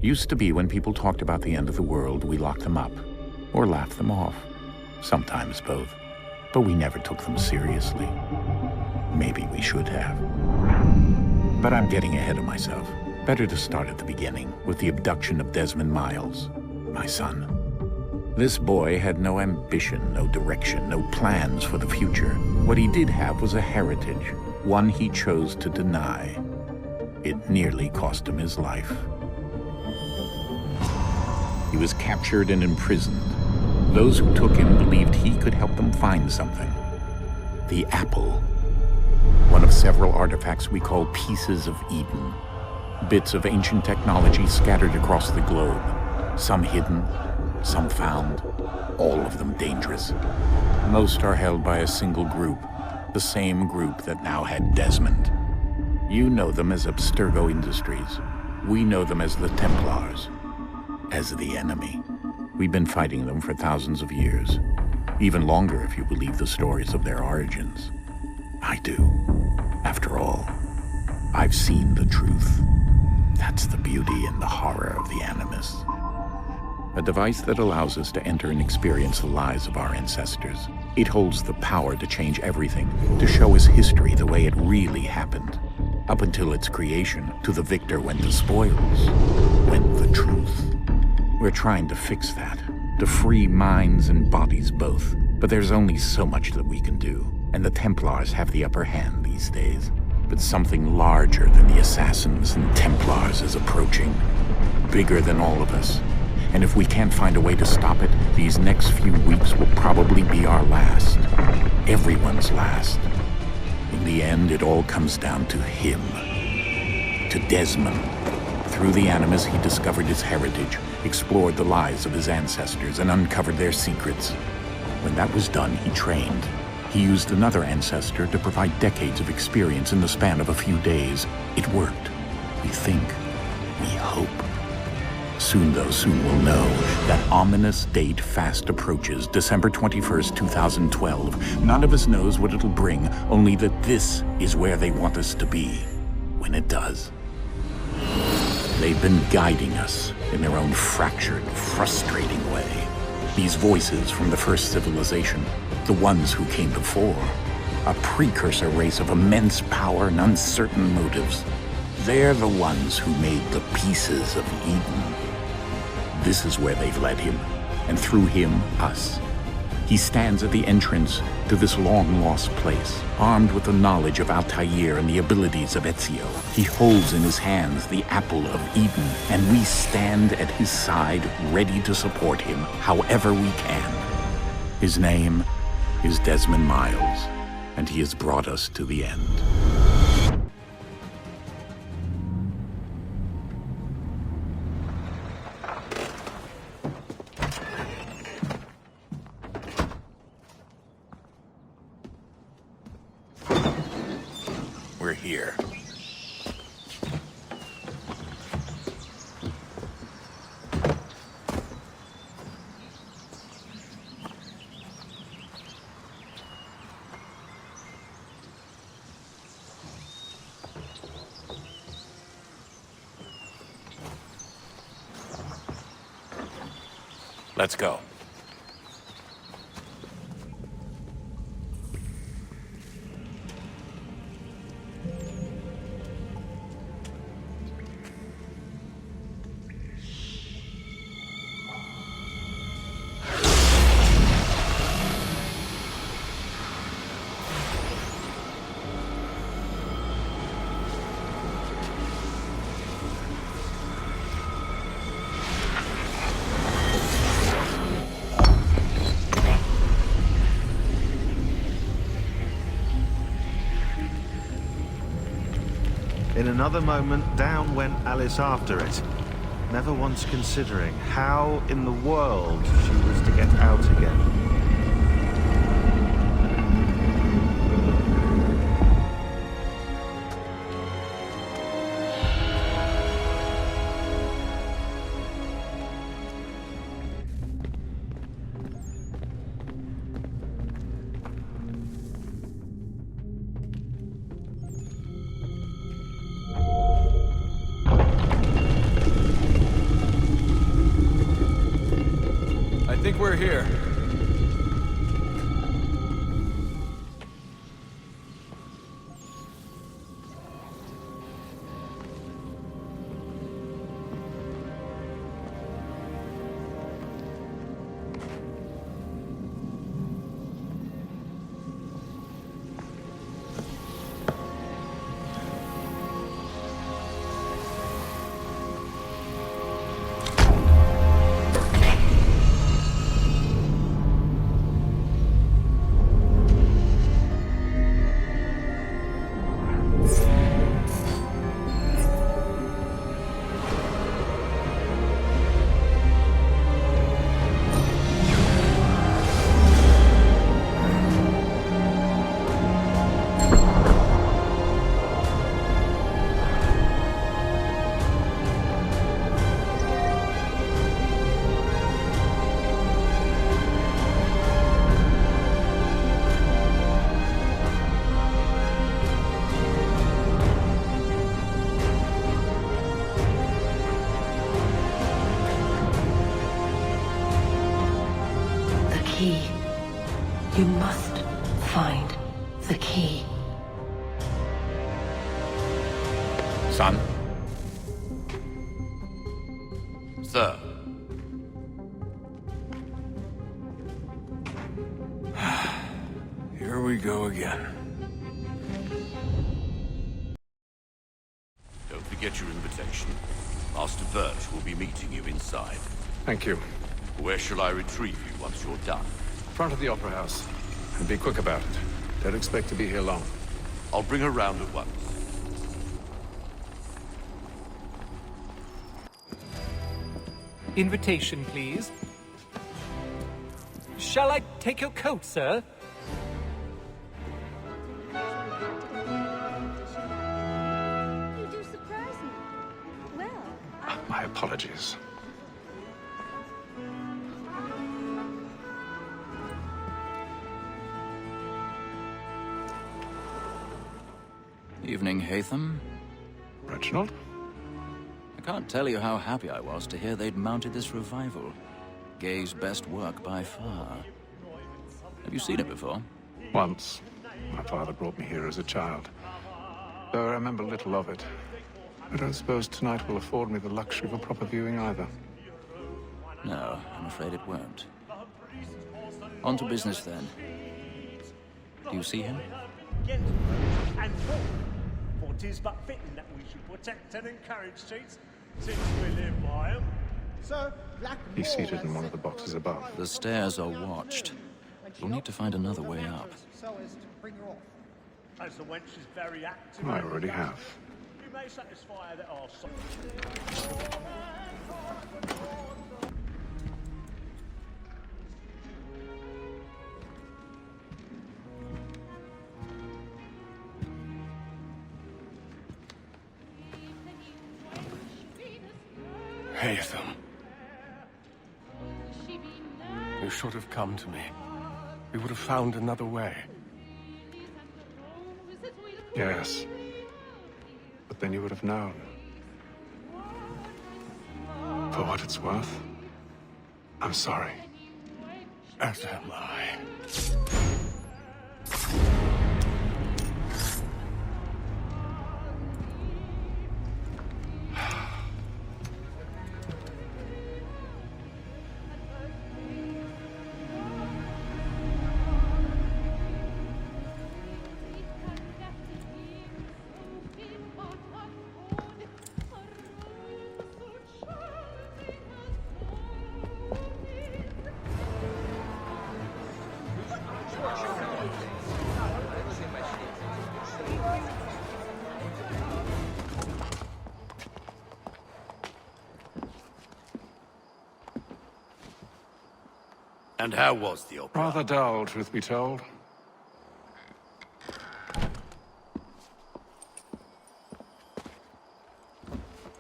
Used to be when people talked about the end of the world, we locked them up, or laughed them off. Sometimes both. But we never took them seriously. Maybe we should have. But I'm getting ahead of myself. Better to start at the beginning, with the abduction of Desmond Miles, my son. This boy had no ambition, no direction, no plans for the future. What he did have was a heritage, one he chose to deny. It nearly cost him his life. He was captured and imprisoned. Those who took him believed he could help them find something. The apple. One of several artifacts we call pieces of Eden. Bits of ancient technology scattered across the globe. Some hidden, some found, all of them dangerous. Most are held by a single group, the same group that now had Desmond. You know them as Abstergo Industries. We know them as the Templars, as the enemy. We've been fighting them for thousands of years, even longer if you believe the stories of their origins. I do. After all, I've seen the truth. That's the beauty and the horror of the Animus. A device that allows us to enter and experience the lives of our ancestors. It holds the power to change everything, to show us history the way it really happened. Up until its creation, to the victor went the spoils, went the truth. We're trying to fix that, to free minds and bodies both. But there's only so much that we can do, and the Templars have the upper hand these days. But something larger than the Assassins and Templars is approaching, bigger than all of us. And if we can't find a way to stop it, these next few weeks will probably be our last. Everyone's last. In the end, it all comes down to him. To Desmond. Through the Animus, he discovered his heritage, explored the lives of his ancestors, and uncovered their secrets. When that was done, he trained. He used another ancestor to provide decades of experience in the span of a few days. It worked. We think. We hope. Soon we'll know. That ominous date fast approaches, December 21st, 2012. None of us knows what it'll bring, only that this is where they want us to be, when it does. They've been guiding us in their own fractured, frustrating way. These voices from the first civilization, the ones who came before, a precursor race of immense power and uncertain motives. They're the ones who made the pieces of Eden. This is where they've led him, and through him, us. He stands at the entrance to this long-lost place, armed with the knowledge of Altair and the abilities of Ezio. He holds in his hands the apple of Eden, and we stand at his side, ready to support him however we can. His name is Desmond Miles, and he has brought us to the end. We're here. Let's go. In another moment, down went Alice after it, never once considering how in the world she was to get out again. think we're here. Key. You must find the key. Son? Sir. Here we go again. Don't forget your invitation. Master Birch will be meeting you inside. Thank you. Where shall I retrieve you once you're done? Front of the Opera House. And be quick about it. Don't expect to be here long. I'll bring her round at once. Invitation, please. Shall I take your coat, sir? You do surprise me. Well, My apologies. Evening, Hatham. Reginald? I can't tell you how happy I was to hear they'd mounted this revival. Gay's best work by far. Have you seen it before? Once. My father brought me here as a child. Though I remember little of it. I don't suppose tonight will afford me the luxury of a proper viewing either. No, I'm afraid it won't. On to business then. Do you see him? And more. For 'tis but fitting that we should protect and encourage cheats, since we live by 'em. So, black He's seated in one of the boxes above. The stairs are watched. We'll need to find another way up. so as to bring her off. As the wench is very active. I already have. You may satisfy her that our Hatham. You should have come to me. We would have found another way. Yes. But then you would have known. For what it's worth, I'm sorry. As am I. And how was the opera? Rather dull, truth be told.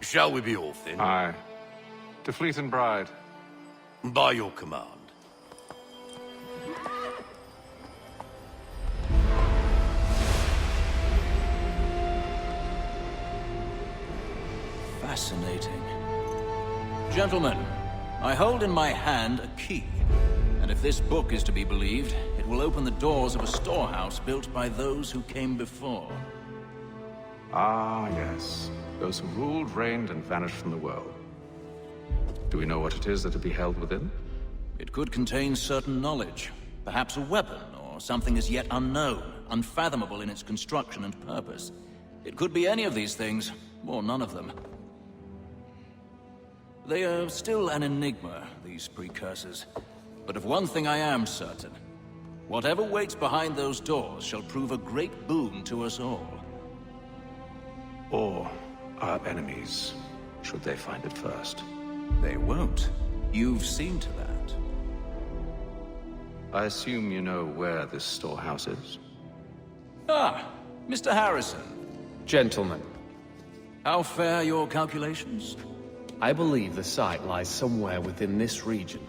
Shall we be off then? Aye. To Fleet and Bride. By your command. Fascinating. Gentlemen, I hold in my hand a key. And if this book is to be believed, it will open the doors of a storehouse built by those who came before. Ah, yes. Those who ruled, reigned, and vanished from the world. Do we know what it is that will be held within? It could contain certain knowledge. Perhaps a weapon, or something as yet unknown, unfathomable in its construction and purpose. It could be any of these things, or none of them. They are still an enigma, these precursors. But of one thing I am certain. Whatever waits behind those doors shall prove a great boon to us all. Or our enemies, should they find it first. They won't. You've seen to that. I assume you know where this storehouse is? Ah, Mr. Harrison. Gentlemen, How fare your calculations? I believe the site lies somewhere within this region.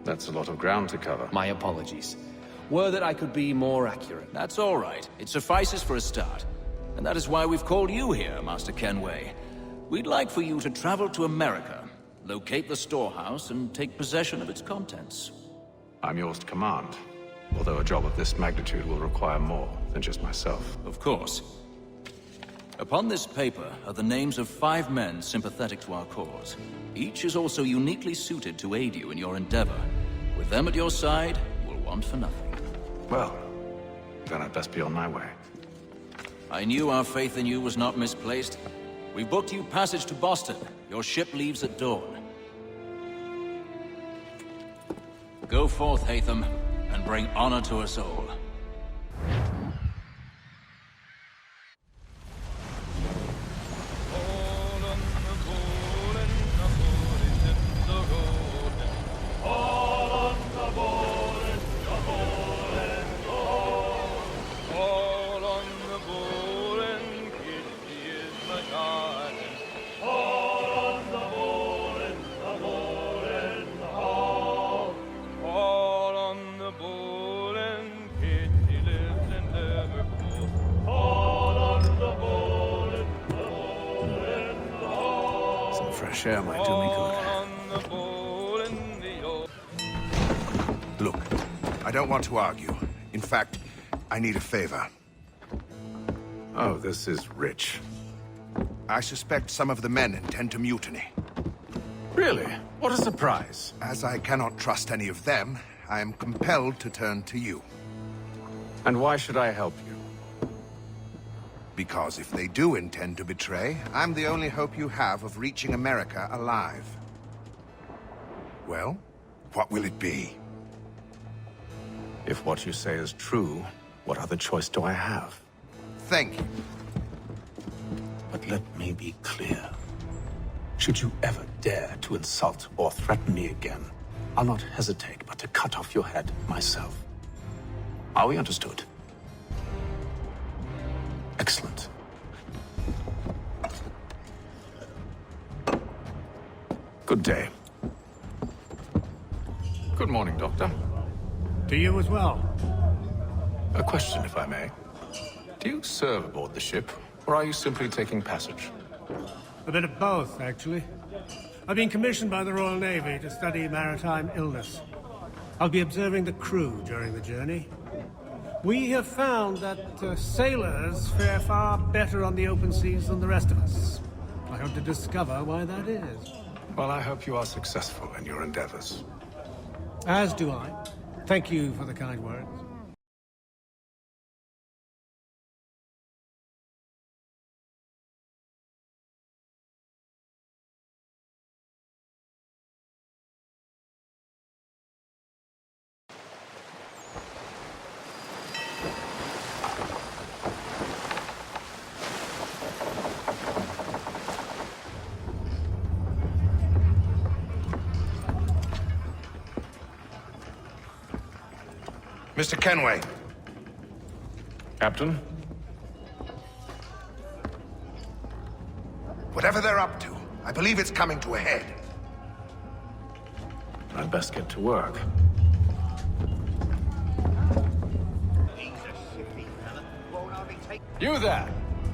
That's a lot of ground to cover. My apologies. Were that I could be more accurate. That's all right. It suffices for a start. And that is why we've called you here, Master Kenway. We'd like for you to travel to America, locate the storehouse, and take possession of its contents. I'm yours to command, although a job of this magnitude will require more than just myself. Of course. Upon this paper are the names of 5 men sympathetic to our cause. Each is also uniquely suited to aid you in your endeavor. With them at your side, you will want for nothing. Well, then I'd best be on my way. I knew our faith in you was not misplaced. We booked you passage to Boston. Your ship leaves at dawn. Go forth, Hatham, and bring honor to us all. Fresh air might do me good. Look, I don't want to argue. In fact, I need a favor. Oh, this is rich. I suspect some of the men intend to mutiny. Really? What a surprise. As I cannot trust any of them, I am compelled to turn to you. And why should I help you? Because if they do intend to betray, I'm the only hope you have of reaching America alive. Well, what will it be? If what you say is true, what other choice do I have? Thank you. But let me be clear. Should you ever dare to insult or threaten me again, I'll not hesitate but to cut off your head myself. Are we understood? Excellent. Good day. Good morning, Doctor. To you as well. A question, if I may. Do you serve aboard the ship, or are you simply taking passage? A bit of both, actually. I've been commissioned by the Royal Navy to study maritime illness. I'll be observing the crew during the journey. We have found that sailors fare far better on the open seas than the rest of us. I hope to discover why that is. Well, I hope you are successful in your endeavors. As do I. Thank you for the kind words. Mr. Kenway. Captain? Whatever they're up to, I believe it's coming to a head. I'd best get to work. You there!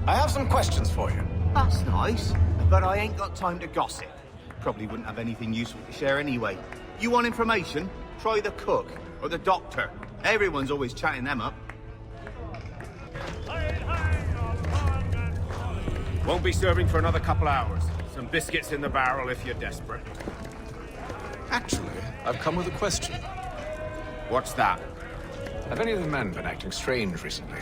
I have some questions for you. That's nice, but I ain't got time to gossip. Probably wouldn't have anything useful to share anyway. You want information? Try the cook or the doctor. Everyone's always chatting them up. Won't be serving for another couple hours. Some biscuits in the barrel if you're desperate. Actually, I've come with a question. What's that? Have any of the men been acting strange recently?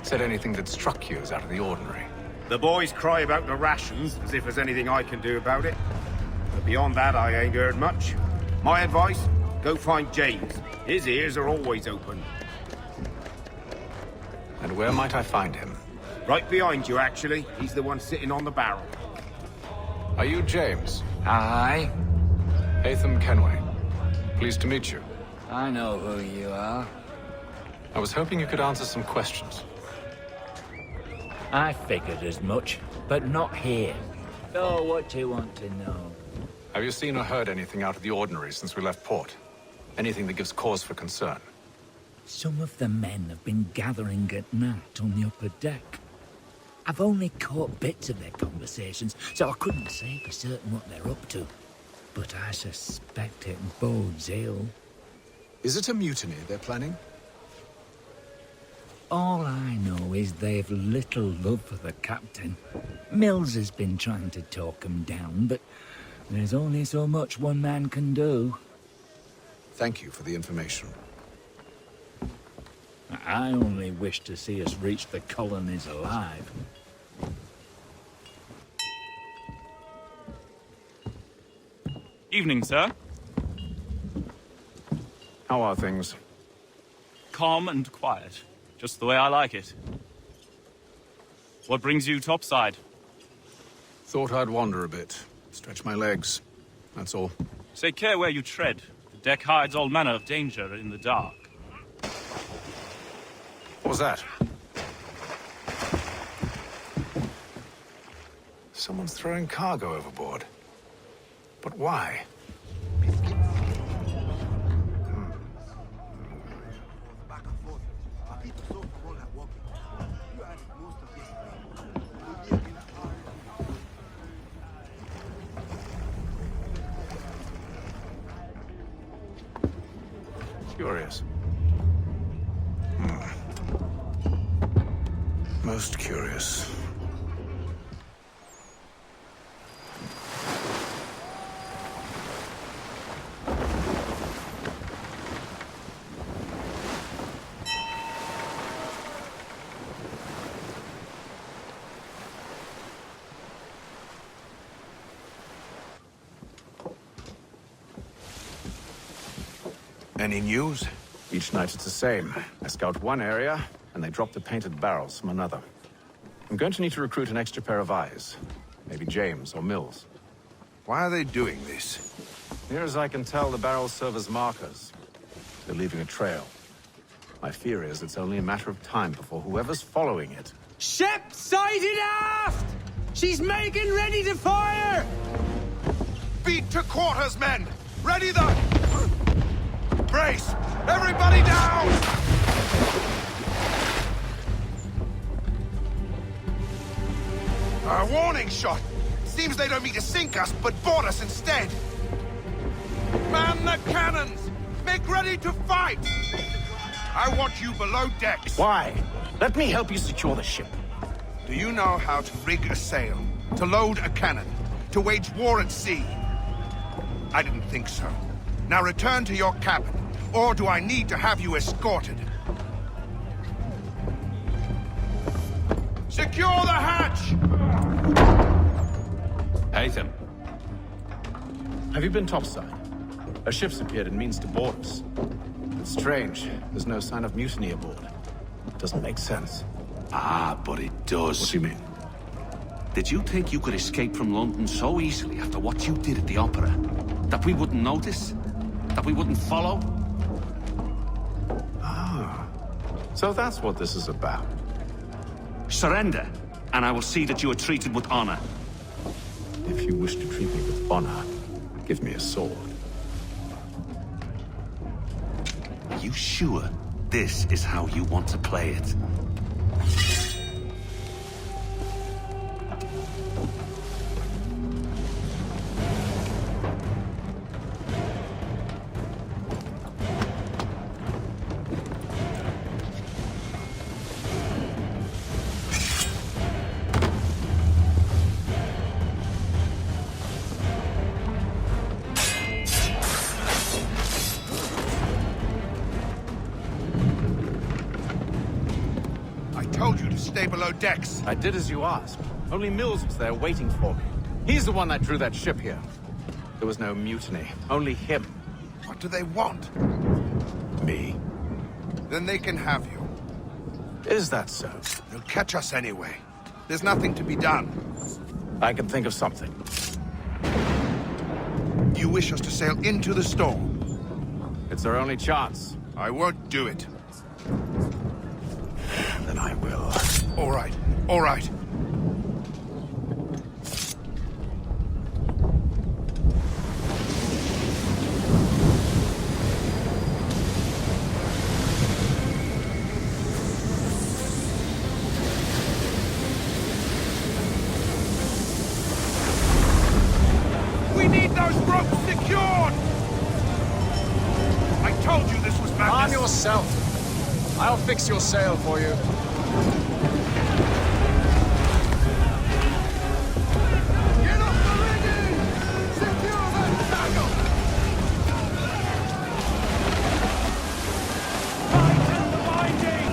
Said anything that struck you as out of the ordinary? The boys cry about the rations, as if there's anything I can do about it. But beyond that, I ain't heard much. My advice? Go find James. His ears are always open. And where might I find him? Right behind you, actually. He's the one sitting on the barrel. Are you James? Aye. Hatham Kenway. Pleased to meet you. I know who you are. I was hoping you could answer some questions. I figured as much, but not here. Oh, what do you want to know? Have you seen or heard anything out of the ordinary since we left port? Anything that gives cause for concern? Some of the men have been gathering at night on the upper deck. I've only caught bits of their conversations, so I couldn't say for certain what they're up to. But I suspect it bodes ill. Is it a mutiny they're planning? All I know is they've little love for the captain. Mills has been trying to talk him down, but there's only so much one man can do. Thank you for the information. I only wish to see us reach the colonies alive. Evening, sir. How are things? Calm and quiet. Just the way I like it. What brings you topside? Thought I'd wander a bit. Stretch my legs. That's all. Take care where you tread. The deck hides all manner of danger in the dark. What was that? Someone's throwing cargo overboard. But why? Curious. Most curious. Any news? Each night it's the same. I scout one area, and they drop the painted barrels from another. I'm going to need to recruit an extra pair of eyes. Maybe James or Mills. Why are they doing this? Near as I can tell, the barrels serve as markers. They're leaving a trail. My fear is it's only a matter of time before whoever's following it... Ship sighted aft! She's making ready to fire! Beat to quarters, men! Ready the... Brace! Everybody down! A warning shot! Seems they don't mean to sink us, but board us instead! Man the cannons! Make ready to fight! I want you below decks! Why? Let me help you secure the ship. Do you know how to rig a sail? To load a cannon? To wage war at sea? I didn't think so. Now return to your cabin. Or do I need to have you escorted? Secure the hatch! Hatham. Have you been topside? A ship's appeared and means to board us. It's strange. There's no sign of mutiny aboard. Doesn't make sense. Ah, but it does. What do you mean? Did you think you could escape from London so easily after what you did at the opera? That we wouldn't notice? That we wouldn't follow? So that's what this is about. Surrender, and I will see that you are treated with honor. If you wish to treat me with honor, give me a sword. Are you sure this is how you want to play it? told you to stay below decks. I did as you asked. Only Mills was there waiting for me. He's the one that drew that ship here. There was no mutiny, only him. What do they want? Me. Then they can have you. Is that so? They'll catch us anyway. There's nothing to be done. I can think of something. You wish us to sail into the storm? It's our only chance. I won't do it. Then I will. All right, all right. We need those ropes secured! I told you this was madness. Arm yourself. I'll fix your sail for you. Get off the rigging! Secure that tackle! Tighten the binding!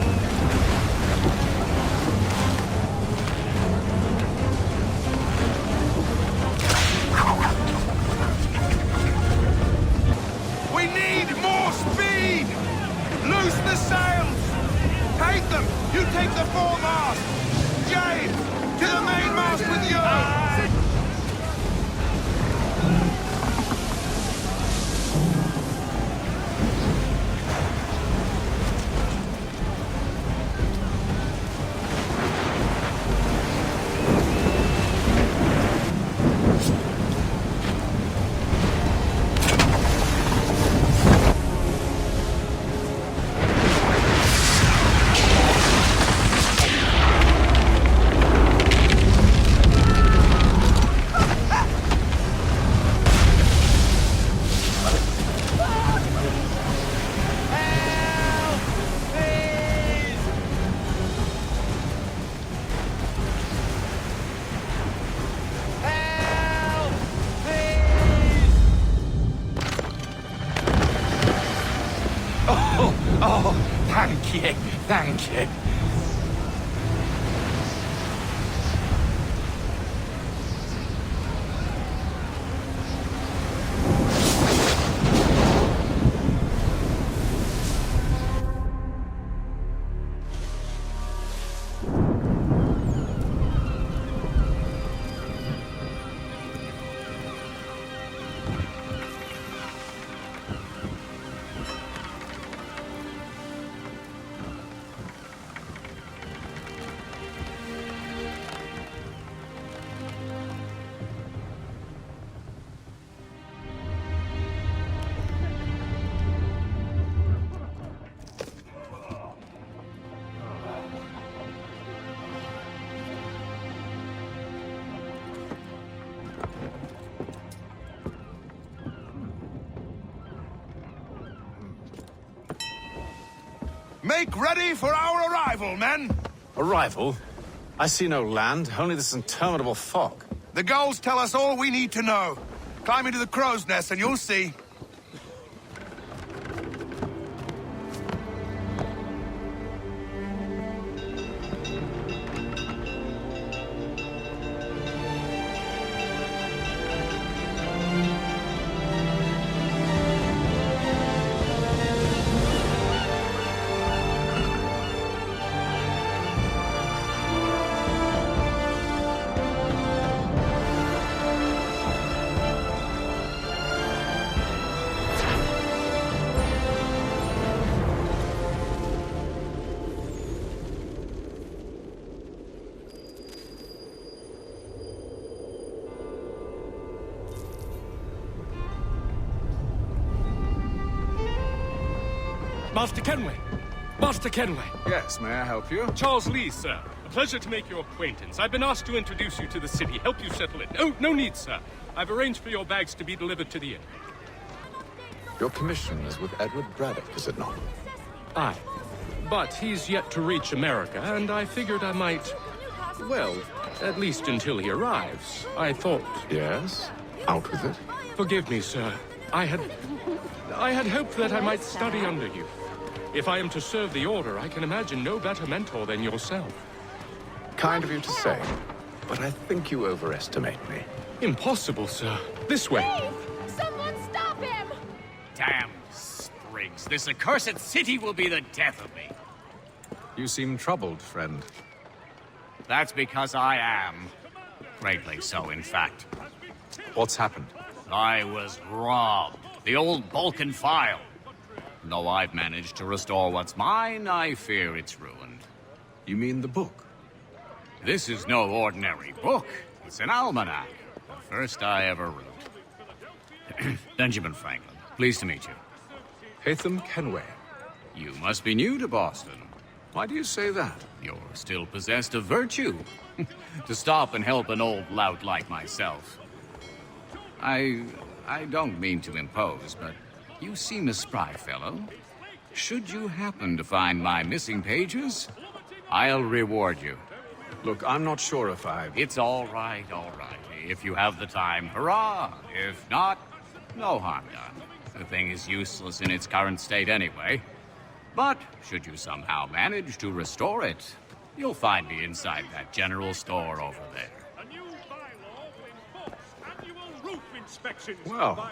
We need more speed! Loose the sails! Take them! You take the foremast! James! To the mainmast with you! Oh, thank you, thank you. Make ready for our arrival, men! Arrival? I see no land, only this interminable fog. The gulls tell us all we need to know. Climb into the crow's nest and you'll see. Master Kenway! Master Kenway! Yes, may I help you? Charles Lee, sir. A pleasure to make your acquaintance. I've been asked to introduce you to the city, help you settle in. Oh, no need, sir. I've arranged for your bags to be delivered to the inn. Your commission is with Edward Braddock, is it not? Aye. But he's yet to reach America, and I figured I might... Well, at least until he arrives, I thought... Yes? Out with it. Forgive me, sir. I had hoped that I might study under you. If I am to serve the Order, I can imagine no better mentor than yourself. Kind of you to say, but I think you overestimate me. Impossible, sir. This way. Dave! Someone stop him! Damn sprigs. This accursed city will be the death of me. You seem troubled, friend. That's because I am. Greatly so, in fact. What's happened? I was robbed. The old Balkan file. Though I've managed to restore what's mine, I fear it's ruined. You mean the book? This is no ordinary book. It's an almanac. The first I ever wrote. Benjamin Franklin, pleased to meet you. Haytham Kenway. You must be new to Boston. Why do you say that? You're still possessed of virtue. To stop and help an old lout like myself. I don't mean to impose, but you seem a spry fellow. Should you happen to find my missing pages, I'll reward you. Look, I'm not sure if It's all right. If you have the time, hurrah! If not, no harm done. The thing is useless in its current state anyway. But should you somehow manage to restore it, you'll find me inside that general store over there. Well,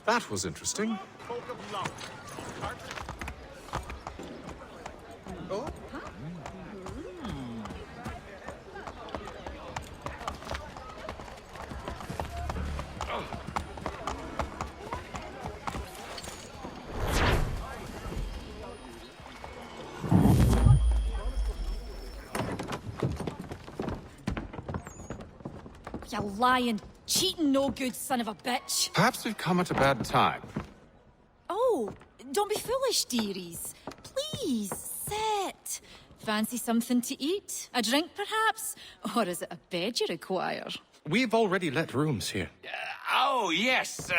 that was interesting. You lying, cheating, no good son of a bitch. Perhaps we've come at a bad time. Oh, don't be foolish, dearies. Please, sit. Fancy something to eat? A drink, perhaps? Or is it a bed you require? We've already let rooms here. Oh, yes.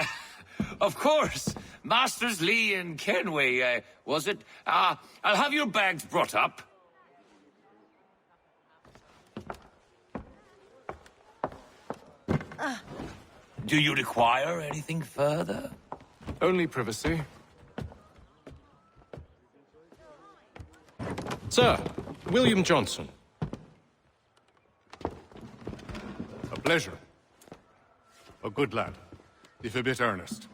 Of course. Masters Lee and Kenway, was it? I'll have your bags brought up. Do you require anything further? Only privacy. Sir, William Johnson. A pleasure. A good lad, if a bit earnest.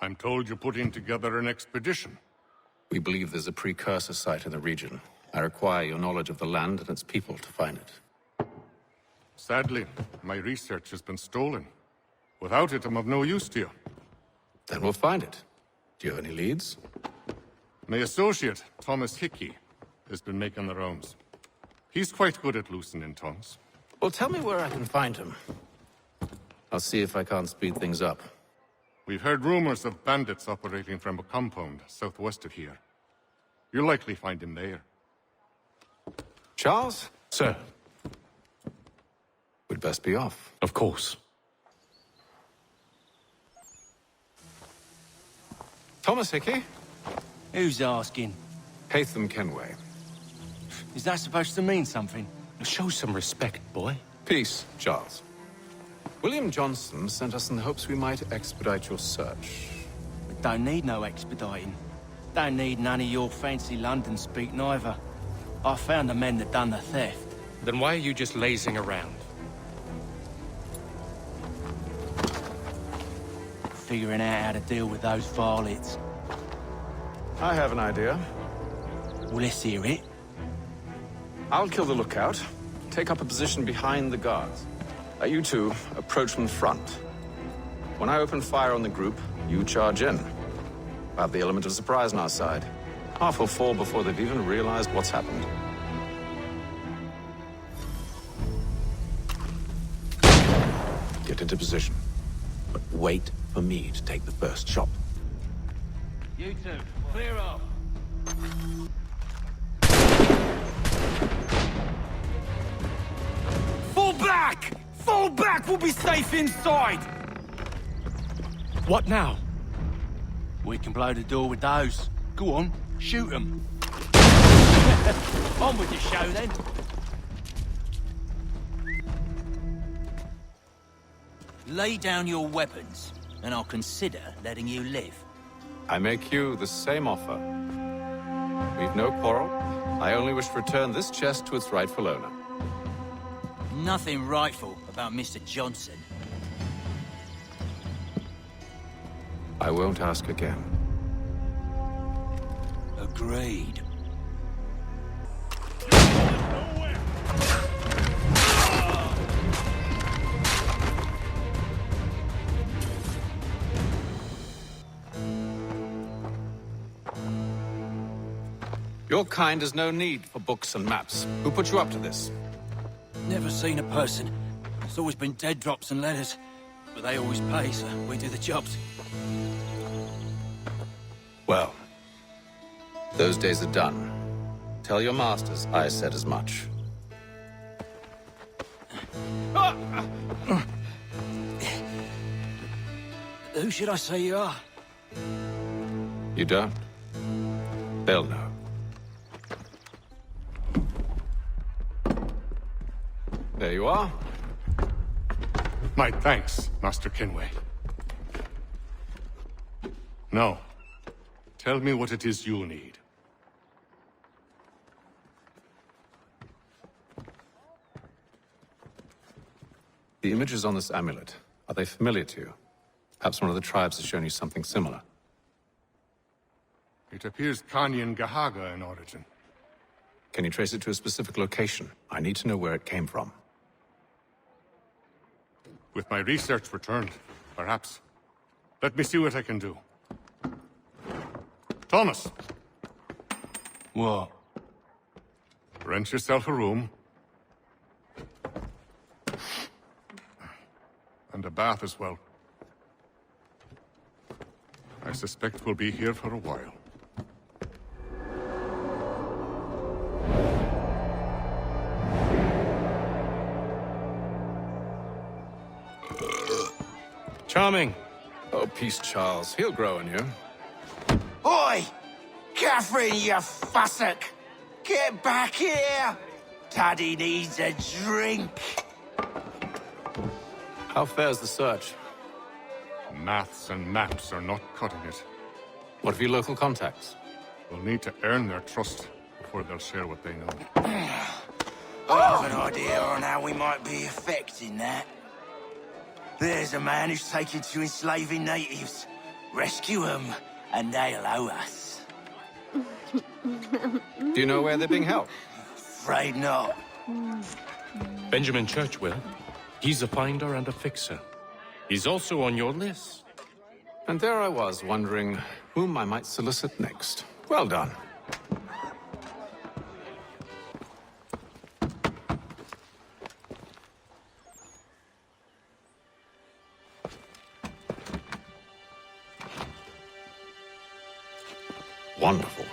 I'm told you're putting together an expedition. We believe there's a precursor site in the region. I require your knowledge of the land and its people to find it. Sadly, my research has been stolen. Without it, I'm of no use to you. Then we'll find it. Do you have any leads? My associate, Thomas Hickey, has been making the rounds. He's quite good at loosening tongues. Well, tell me where I can find him. I'll see if I can't speed things up. We've heard rumors of bandits operating from a compound southwest of here. You'll likely find him there. Charles? Sir. We'd best be off. Of course. Thomas Hickey? Who's asking? Haytham Kenway. Is that supposed to mean something? Show some respect, boy. Peace, Charles. William Johnson sent us in the hopes we might expedite your search. We don't need no expediting. Don't need none of your fancy London speak neither. I found the men that done the theft. Then why are you just lazing around? Figuring out how to deal with those varlets. I have an idea. Well, let's hear it. I'll kill the lookout. Take up a position behind the guards. You two approach from the front. When I open fire on the group, you charge in. We'll have the element of surprise on our side. Half will fall before they've even realized what's happened. Get into position. But wait for me to take the first shot. You two, clear off. Fall back! Fall back! We'll be safe inside! What now? We can blow the door with those. Go on, shoot them. On with your show, then. lay down your weapons, and I'll consider letting you live. I make you the same offer. We've no quarrel. I only wish to return this chest to its rightful owner. Nothing rightful about Mr. Johnson. I won't ask again. Agreed. Your kind has no need for books and maps. Who put you up to this? Never seen a person. It's always been dead drops and letters. But they always pay, so we do the jobs. Well, those days are done. Tell your masters I said as much. Who should I say you are? You don't? They'll know. There you are. My thanks, Master Kenway. Now, tell me what it is you'll need. The images on this amulet, are they familiar to you? Perhaps one of the tribes has shown you something similar. It appears Kanyan Gahaga in origin. Can you trace it to a specific location? I need to know where it came from. With my research returned, perhaps. Let me see what I can do. Thomas! What? Rent yourself a room. And a bath as well. I suspect we'll be here for a while. Charming. Oh, peace, Charles. He'll grow on you. Oi! Catherine, you fussock! Get back here! Taddy needs a drink. How fares the search? Maths and maps are not cutting it. What of your local contacts? We'll need to earn their trust before they'll share what they know. I have an idea on how we might be affecting that. There's a man who's taken to enslaving natives. Rescue them, and they'll owe us. Do you know where they're being held? Afraid not. Benjamin Churchwell. He's a finder and a fixer. He's also on your list. And there I was, wondering whom I might solicit next. Well done. Wonderful.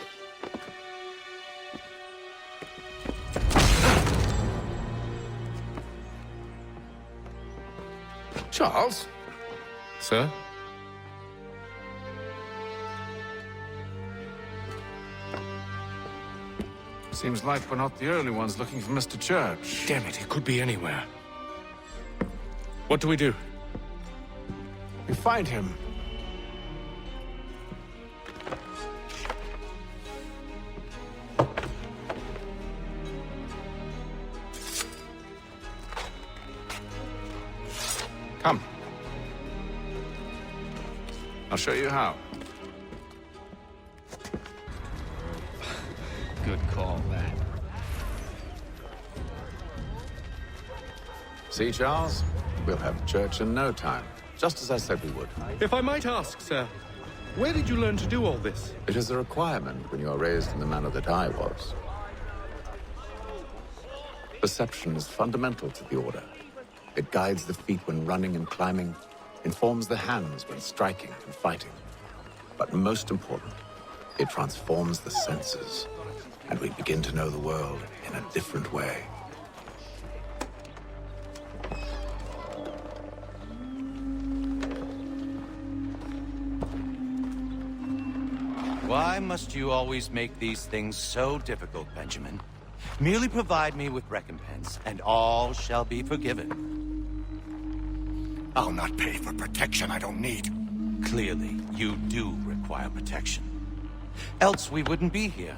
Charles? Sir? Seems like we're not the only ones looking for Mr. Church. Damn it, he could be anywhere. What do we do? We find him. Come. I'll show you how. Good call, that. See, Charles? We'll have church in no time. Just as I said we would. If I might ask, sir, where did you learn to do all this? It is a requirement when you are raised in the manner that I was. Perception is fundamental to the Order. It guides the feet when running and climbing, informs the hands when striking and fighting. But most important, it transforms the senses, and we begin to know the world in a different way. Why must you always make these things so difficult, Benjamin? Merely provide me with recompense, and all shall be forgiven. I'll not pay for protection I don't need. Clearly, you do require protection. Else we wouldn't be here.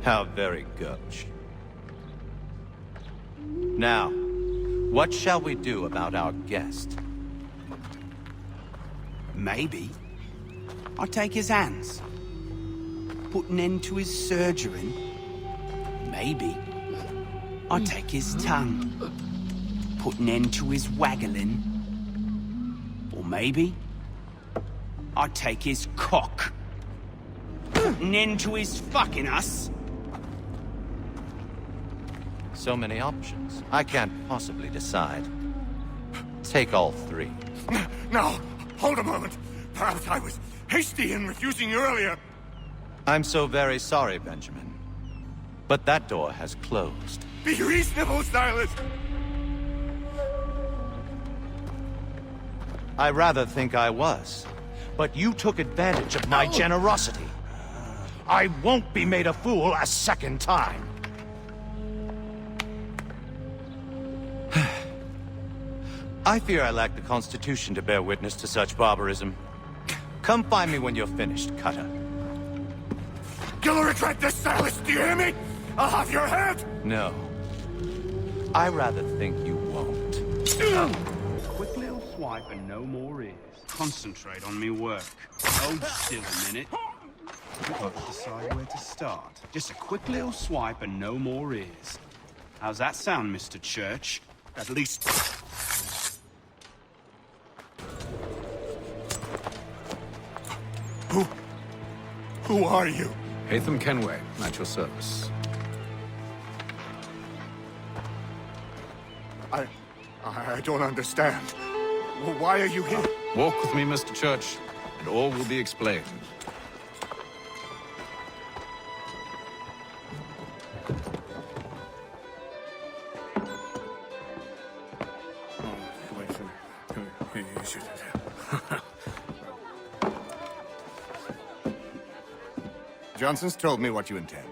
How very gauche. Now, what shall we do about our guest? Maybe I'll take his hands. Put an end to his surgery. Maybe I'll take his tongue. Put an end to his waggling. Or maybe I'll take his cock. Put an end to his fucking us. So many options. I can't possibly decide. Take all three. No, hold a moment. Perhaps I was hasty in refusing you earlier. I'm so very sorry, Benjamin. But that door has closed. Be reasonable, Silas. I rather think I was. But you took advantage of my generosity. I won't be made a fool a second time. I fear I lack the constitution to bear witness to such barbarism. Come find me when you're finished, Cutter. You'll regret this, Silas, do you hear me? I'll have your head! No. I rather think you won't. Quick little swipe and no more is. Concentrate on me work. Hold still a minute. I've got to decide where to start. Just a quick little swipe and no more is. How's that sound, Mr. Church? At least... Who are you? Hatham Kenway, at your service. I don't understand. Why are you here? Walk with me, Mr. Church, and all will be explained. Johnson's told me what you intend.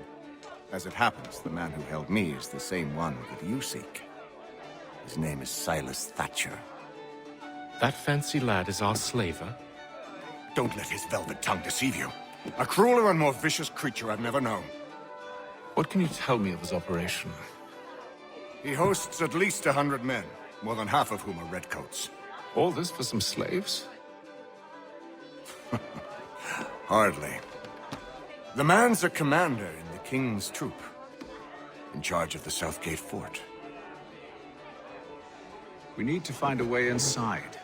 As it happens, the man who held me is the same one that you seek. His name is Silas Thatcher. That fancy lad is our slaver? Don't let his velvet tongue deceive you. A crueler and more vicious creature I've never known. What can you tell me of his operation? He hosts at least 100 men, more than half of whom are redcoats. All this for some slaves? Hardly. The man's a commander in the King's troop, in charge of the Southgate Fort. We need to find a way inside.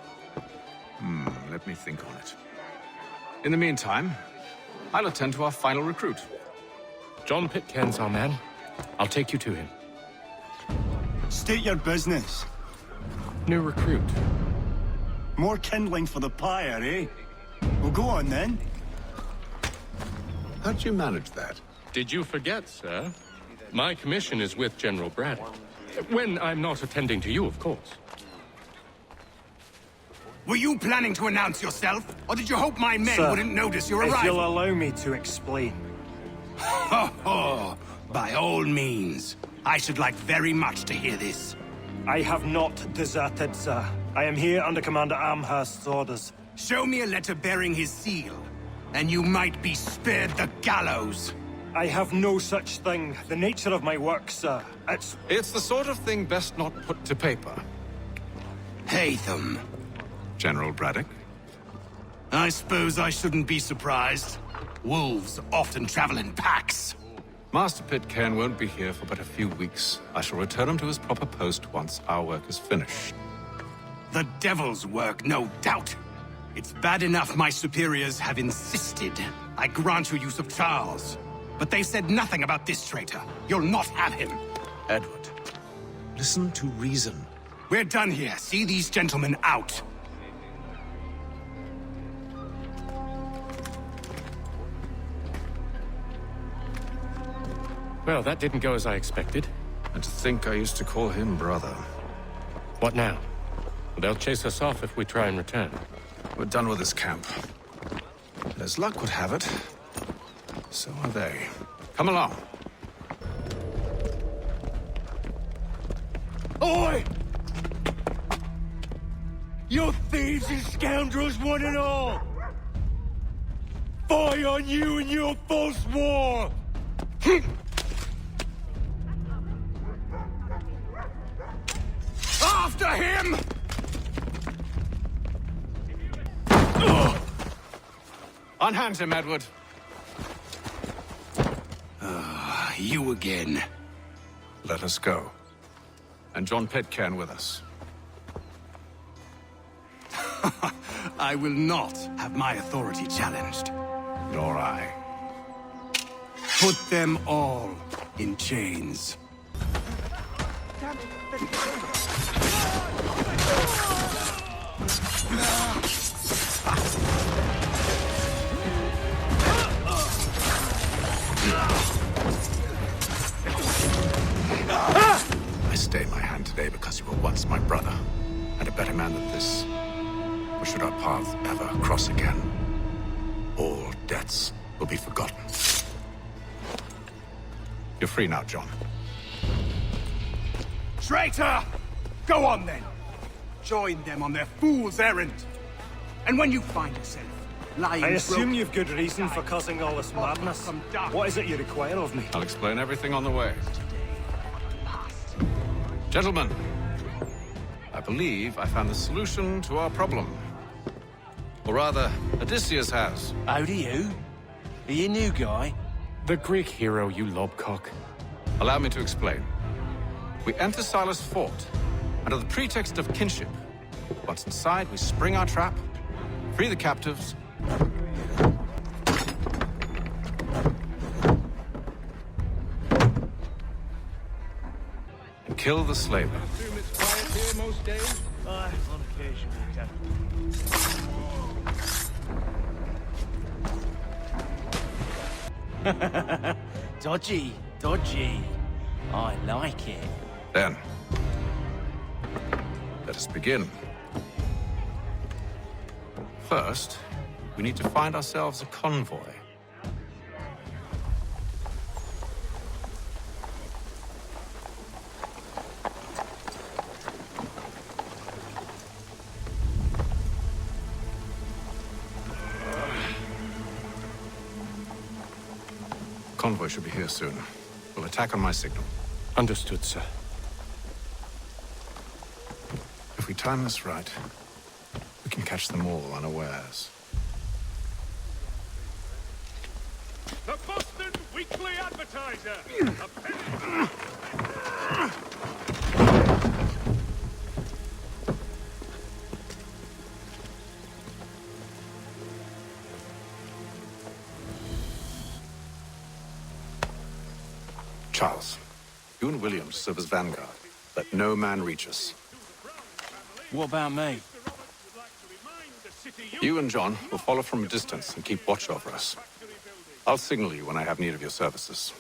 Let me think on it. In the meantime, I'll attend to our final recruit. John Pitcairn's our man. I'll take you to him. State your business. New recruit. More kindling for the pyre, eh? Well, go on then. How'd you manage that? Did you forget, sir? My commission is with General Braddock. When I'm not attending to you, of course. Were you planning to announce yourself? Or did you hope my men wouldn't notice your arrival? If you'll allow me to explain. Ho ho! By all means. I should like very much to hear this. I have not deserted, sir. I am here under Commander Amherst's orders. Show me a letter bearing his seal, and you might be spared the gallows. I have no such thing. The nature of my work, sir, It's the sort of thing best not put to paper. Hatham. General Braddock? I suppose I shouldn't be surprised. Wolves often travel in packs. Master Pitcairn won't be here for but a few weeks. I shall return him to his proper post once our work is finished. The devil's work, no doubt. It's bad enough my superiors have insisted I grant you use of Charles. But they said nothing about this traitor. You'll not have him. Edward, listen to reason. We're done here. See these gentlemen out. Well, that didn't go as I expected. And to think I used to call him brother. What now? They'll chase us off if we try and return. We're done with this camp. And as luck would have it, so are they. Come along. Oi! Thieves and scoundrels, one and all! Fie on you and your false war! After him! Unhand him, Edward. You again. Let us go. And John Pitcairn with us. I will not have my authority challenged. Nor I. Put them all in chains. I stay my hand today because you were once my brother, and a better man than this. Or should our paths ever cross again, all debts will be forgotten. You're free now, John. Traitor! Go on then. Join them on their fool's errand. And when you find yourself lying I assume broken, you've good reason for causing all this madness. What is it you require of me? I'll explain everything on the way. Gentlemen, I believe I found the solution to our problem. Or rather, Odysseus has. How do you? Are you a new guy? The Greek hero, you lobcock. Allow me to explain. We enter Silas' fort, under the pretext of kinship. Once inside, we spring our trap, free the captives, and kill the slaver. Assume it's quiet here most days? Aye, on occasion, Captain. Dodgy, dodgy. I like it. Then, let us begin. First, we need to find ourselves a convoy. Convoy should be here soon. We'll attack on my signal. Understood, sir. If we time this right, we can catch them all unawares. The Boston Weekly Advertiser! Charles, you and William serve as vanguard. Let no man reach us. What about me? You and John will follow from a distance and keep watch over us. I'll signal you when I have need of your services.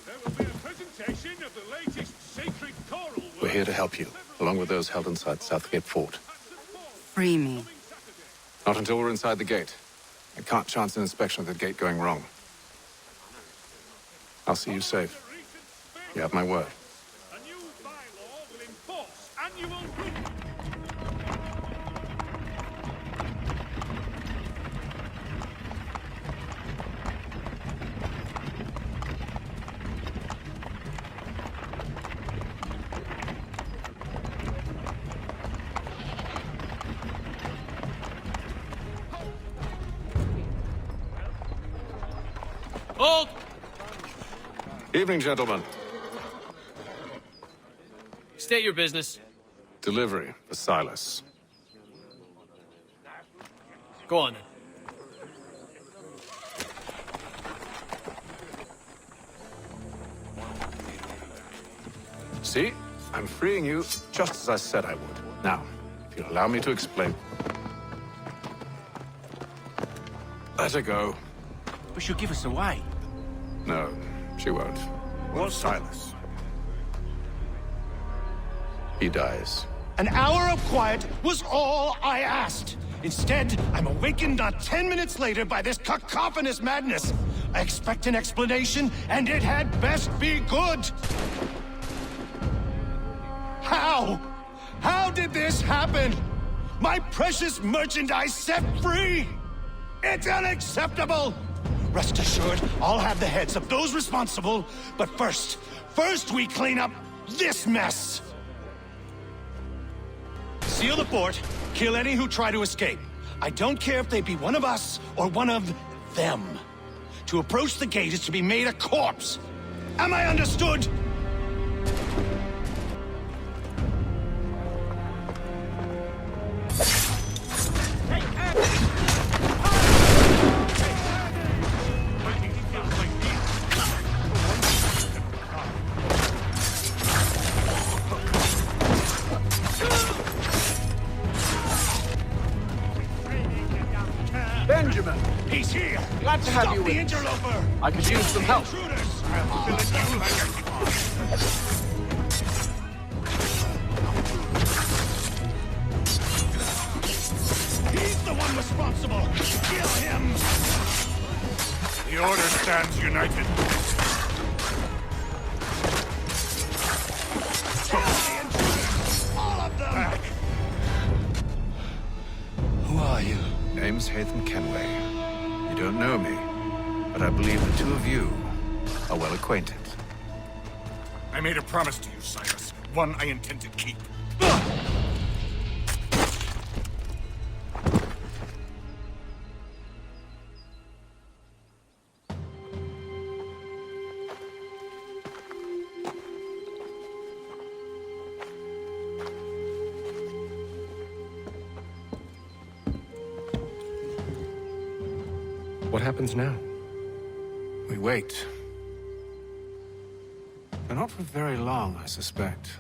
There will be a presentation of the latest sacred choral We're here to help you, along with those held inside Southgate Fort. Free me. Not until we're inside the gate. I can't chance an inspection of the gate going wrong. I'll see you safe. You have my word. A new bylaw will enforce annual... Hold! Evening, gentlemen. State your business. Delivery for Silas. Go on then. See? I'm freeing you just as I said I would. Now, if you'll allow me to explain. Let her go. But she'll give us away. No, she won't. What's Silas? He dies. An hour of quiet was all I asked. Instead, I'm awakened not 10 minutes later by this cacophonous madness. I expect an explanation, and it had best be good. How? How did this happen? My precious merchandise set free! It's unacceptable! Rest assured, I'll have the heads of those responsible, but first we clean up this mess! Seal the fort, kill any who try to escape. I don't care if they be one of us or one of them. To approach the gate is to be made a corpse. Am I understood? Benjamin! He's here! Glad to have Stop you the with us. interloper! I could use some help. He's the one responsible! Kill him! The Order stands united. Kill the intruders! All of them! Back. Who are you? Name's Hatham Kenway. You don't know me, but I believe the two of you are well acquainted. I made a promise to you, Cyrus. One I intend to keep. What happens now? We wait. But not for very long, I suspect.